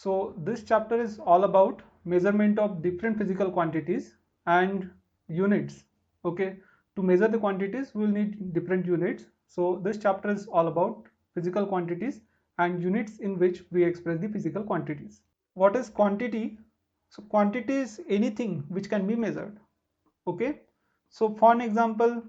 So this chapter is all about measurement of different physical quantities and units. Okay, to measure the quantities we will need different units. So this chapter is all about physical quantities and units in which we express the physical quantities. What is quantity? So quantity is anything which can be measured. Okay, so for an example,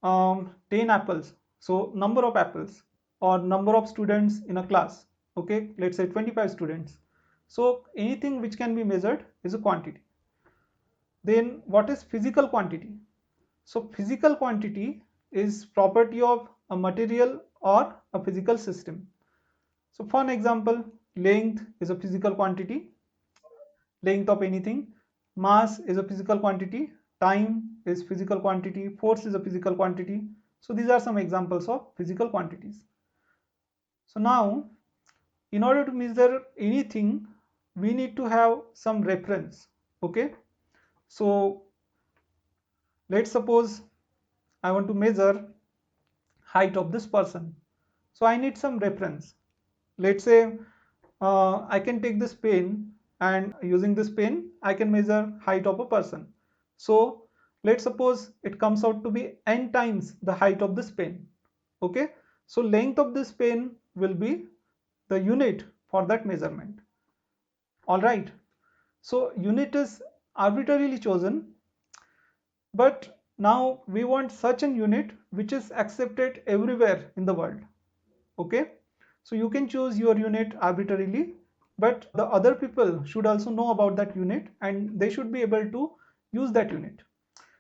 10 apples, so number of apples, or number of students in a class. Okay, let's say 25 students. So anything which can be measured is a quantity. Then what is physical quantity? So physical quantity is property of a material or a physical system. So for an example, length is a physical quantity, length of anything. Mass is a physical quantity, time is physical quantity, force is a physical quantity. So these are some examples of physical quantities. So now, in order to measure anything, we need to have some reference. Okay, so let's suppose I want to measure height of this person. So I need some reference. Let's say I can take this pen, and using this pen I can measure height of a person. So let's suppose it comes out to be n times the height of this pen. Okay, so length of this pen will be the unit for that measurement. All right, so unit is arbitrarily chosen, but now we want such an unit which is accepted everywhere in the world. Okay, so you can choose your unit arbitrarily, but the other people should also know about that unit and they should be able to use that unit.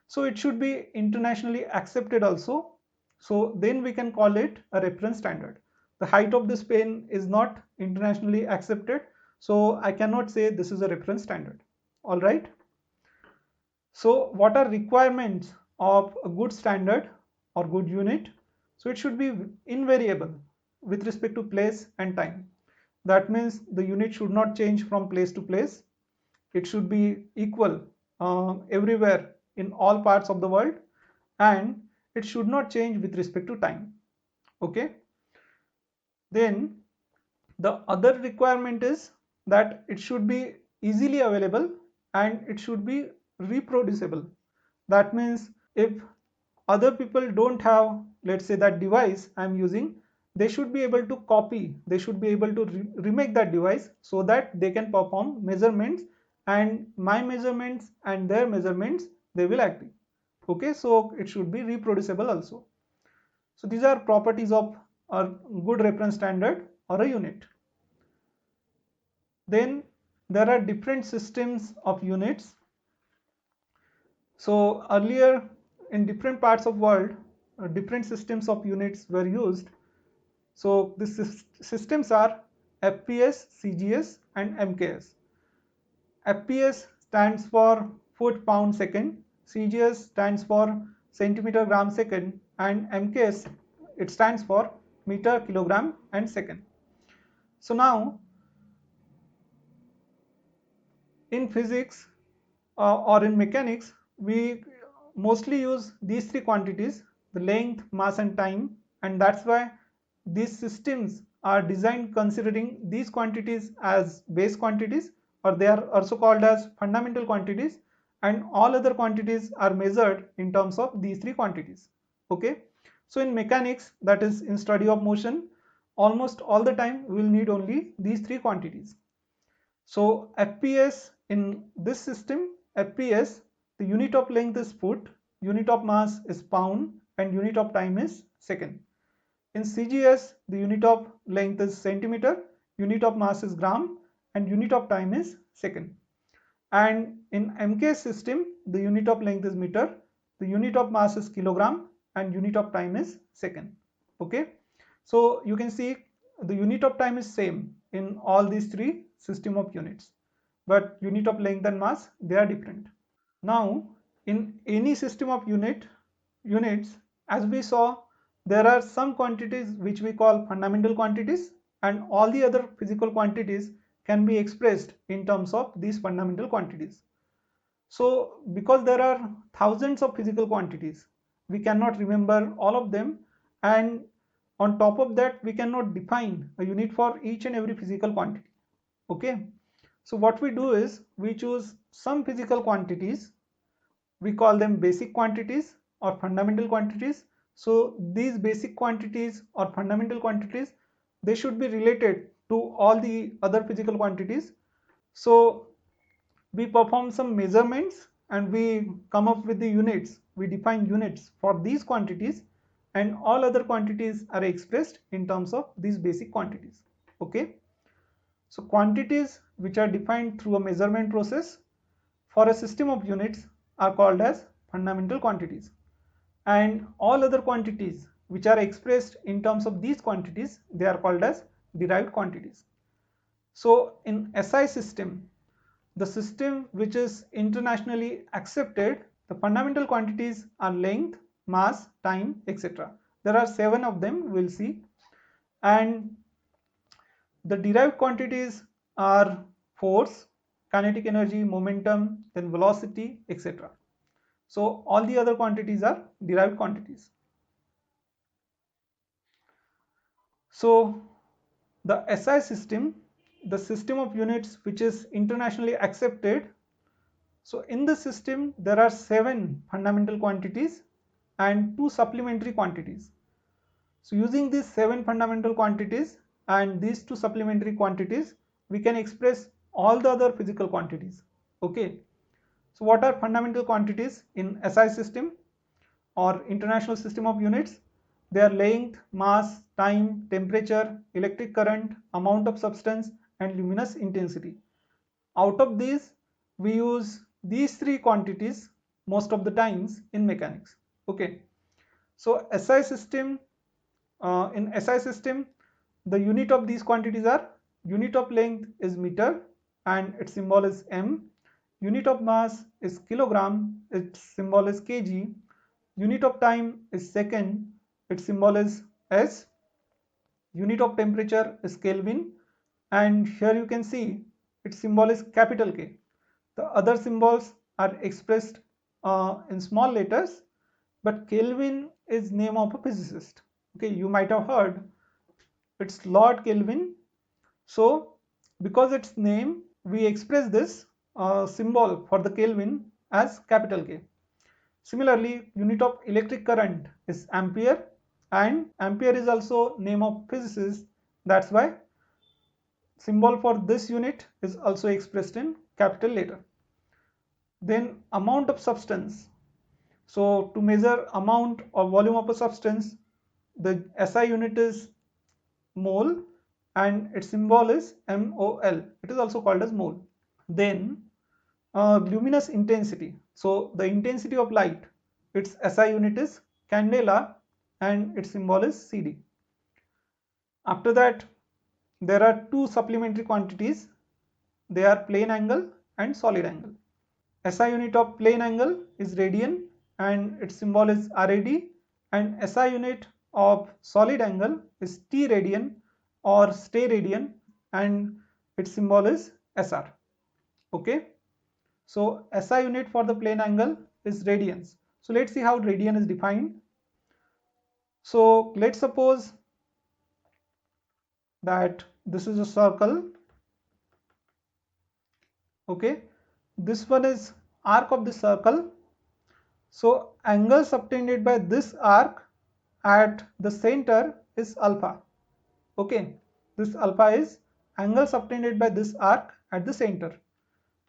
So it should be internationally accepted also. So then we can call it a reference standard. The height of this pen is not internationally accepted, so I cannot say this is a reference standard. All right, so what are requirements of a good standard or good unit? So it should be invariable with respect to place and time. That means the unit should not change from place to place. It should be equal everywhere in all parts of the world, and it should not change with respect to time. Okay, then the other requirement is that it should be easily available and it should be reproducible. That means if other people don't have, let's say, that device I'm using, they should be able to copy, they should be able to remake that device so that they can perform measurements, and my measurements and their measurements, they will agree. Okay, so it should be reproducible also. So these are properties of a good reference standard or a unit. Then there are different systems of units. So earlier in different parts of world, different systems of units were used. So the systems are FPS, CGS and MKS. FPS stands for foot pound second, CGS stands for centimeter gram second, and MKS, it stands for meter kilogram and second. So now in physics or in mechanics, we mostly use these three quantities, the length, mass and time, and that's why these systems are designed considering these quantities as base quantities, or they are also called as fundamental quantities, and all other quantities are measured in terms of these three quantities. Okay, so in mechanics, that is in study of motion, almost all the time we will need only these three quantities. So FPS in this system, FPS, the unit of length is foot, unit of mass is pound, and unit of time is second. In CGS, the unit of length is centimeter, unit of mass is gram, and unit of time is second. And in MK system, the unit of length is meter, the unit of mass is kilogram, and unit of time is second. Okay, so you can see the unit of time is same in all these three system of units, but unit of length and mass, they are different. Now in any system of units, as we saw, there are some quantities which we call fundamental quantities, and all the other physical quantities can be expressed in terms of these fundamental quantities. So because there are thousands of physical quantities, we cannot remember all of them, and on top of that we cannot define a unit for each and every physical quantity. Okay, so what we do is we choose some physical quantities, we call them basic quantities or fundamental quantities. So these basic quantities or fundamental quantities, they should be related to all the other physical quantities. So we perform some measurements and we come up with the units. We define units for these quantities, and all other quantities are expressed in terms of these basic quantities. Okay, so quantities which are defined through a measurement process for a system of units are called as fundamental quantities, and all other quantities which are expressed in terms of these quantities, they are called as derived quantities. So in SI system, the system which is internationally accepted, the fundamental quantities are length, mass, time, etc. There are 7 of them, we'll see. And the derived quantities are force, kinetic energy, momentum, then velocity, etc. So all the other quantities are derived quantities. So the SI system, the system of units which is internationally accepted. So in the system there are 7 fundamental quantities and 2 supplementary quantities. So using these 7 fundamental quantities and these 2 supplementary quantities, we can express all the other physical quantities. Okay. So what are fundamental quantities in SI system or international system of units? They are length, mass, time, temperature, electric current, amount of substance, and luminous intensity. Out of these, we use these 3 quantities most of the times in mechanics. Okay, so in SI system, the unit of these quantities are: unit of length is meter and its symbol is m, unit of mass is kilogram, its symbol is kg, unit of time is second, its symbol is s, unit of temperature is Kelvin, and here you can see its symbol is capital K. The other symbols are expressed in small letters, but Kelvin is name of a physicist. Okay, you might have heard it's Lord Kelvin. So because its name, we express this symbol for the Kelvin as capital K. Similarly, unit of electric current is ampere, and ampere is also name of physicist. That's why symbol for this unit is also expressed in capital letter. Then amount of substance. So to measure amount or volume of a substance, the SI unit is mole and its symbol is MOL. It is also called as mole. Then luminous intensity. So the intensity of light, its SI unit is candela and its symbol is CD. After that, there are 2 supplementary quantities. They are plane angle and solid angle. SI unit of plane angle is radian and its symbol is RAD, and SI unit of solid angle is T radian or stay radian and its symbol is SR. Okay, so SI unit for the plane angle is radians. So let's see how radian is defined. So let's suppose that this is a circle. Okay, this one is arc of the circle. So angle subtended by this arc at the center is alpha. Okay, this alpha is angle subtended by this arc at the center,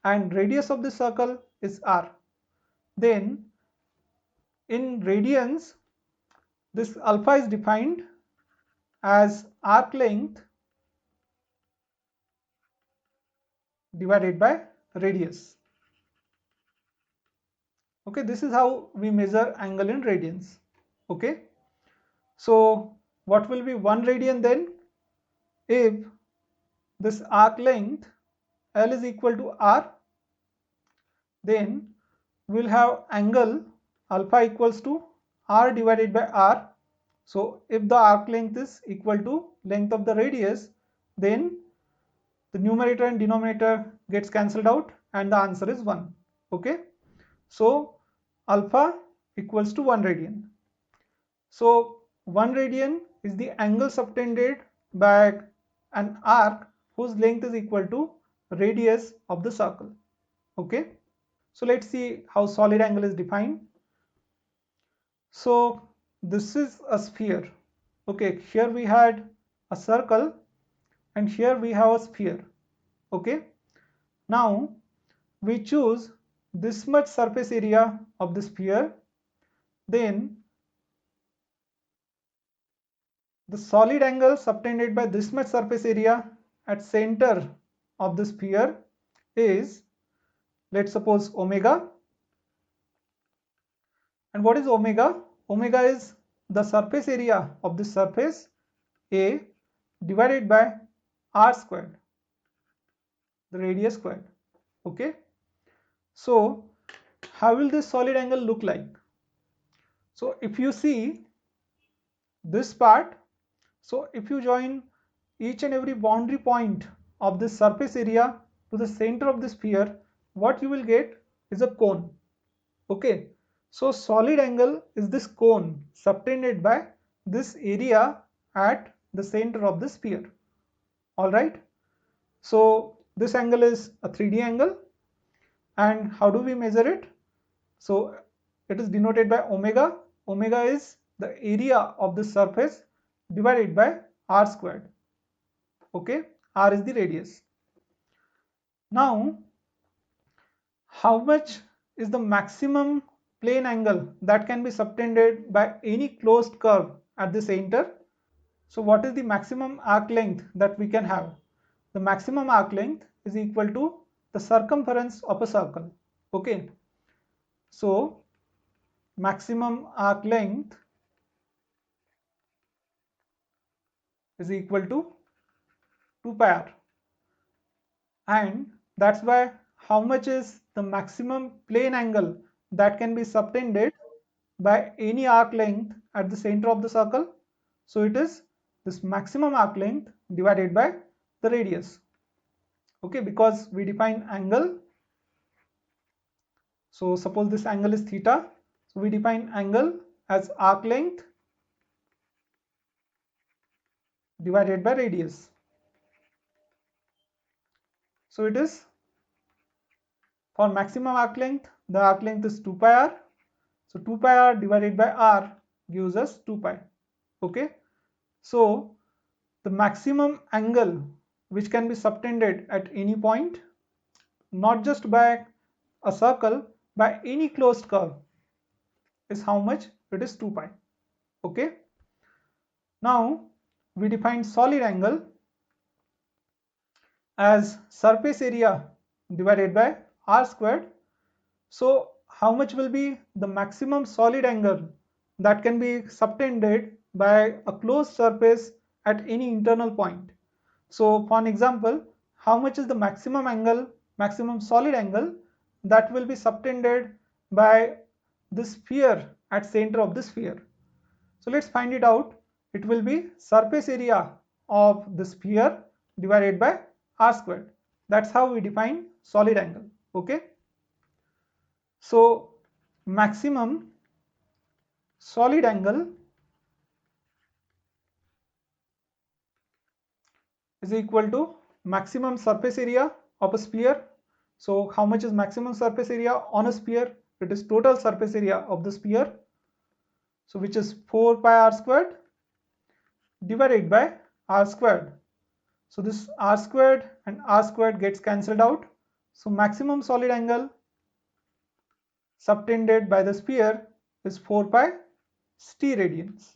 and radius of the circle is r. Then in radians, this alpha is defined as arc length divided by radius. Okay, this is how we measure angle in radians. Okay, so what will be 1 radian then? If this arc length L is equal to r, then we'll have angle alpha equals to r divided by r. So if the arc length is equal to length of the radius, then the numerator and denominator gets cancelled out and the answer is 1. Okay, so alpha equals to 1 radian. So 1 radian is the angle subtended by an arc whose length is equal to radius of the circle. Okay, so let's see how solid angle is defined. So this is a sphere. Okay, here we had a circle and here we have a sphere. Okay, now we choose this much surface area of the sphere, then the solid angle subtended by this much surface area at center of the sphere is, let's suppose, omega. And what is omega? Omega is the surface area of the surface A divided by r squared, the radius squared. Okay, so how will this solid angle look like? So if you see this part, so if you join each and every boundary point of this surface area to the center of the sphere, what you will get is a cone. Okay, so solid angle is this cone subtended by this area at the center of the sphere. All right, so this angle is a 3D angle, and how do we measure it? So it is denoted by omega. Omega is the area of the surface divided by r squared. Okay, r is the radius. Now how much is the maximum plane angle that can be subtended by any closed curve at the center? So what is the maximum arc length that we can have? The maximum arc length is equal to the circumference of a circle. Okay, so maximum arc length is equal to 2 pi r, and that's why how much is the maximum plane angle that can be subtended by any arc length at the center of the circle? So it is this maximum arc length divided by the radius. Okay, because we define angle, so suppose this angle is theta, so we define angle as arc length divided by radius. So it is, for maximum arc length, the arc length is 2 pi r, so 2 pi r divided by r gives us 2 pi. Okay, so the maximum angle which can be subtended at any point, not just by a circle, by any closed curve, is how much? It is 2 pi. Okay, now we define solid angle as surface area divided by r squared. So how much will be the maximum solid angle that can be subtended by a closed surface at any internal point? So for an example, how much is the maximum angle, maximum solid angle that will be subtended by the sphere at center of the sphere? So let's find it out. It will be surface area of the sphere divided by r squared. That's how we define solid angle. Okay, so maximum solid angle is equal to maximum surface area of a sphere. So how much is maximum surface area on a sphere? It is total surface area of the sphere, so which is 4 pi r squared divided by r squared. So this r squared and r squared gets cancelled out. So maximum solid angle subtended by the sphere is 4 pi st radians.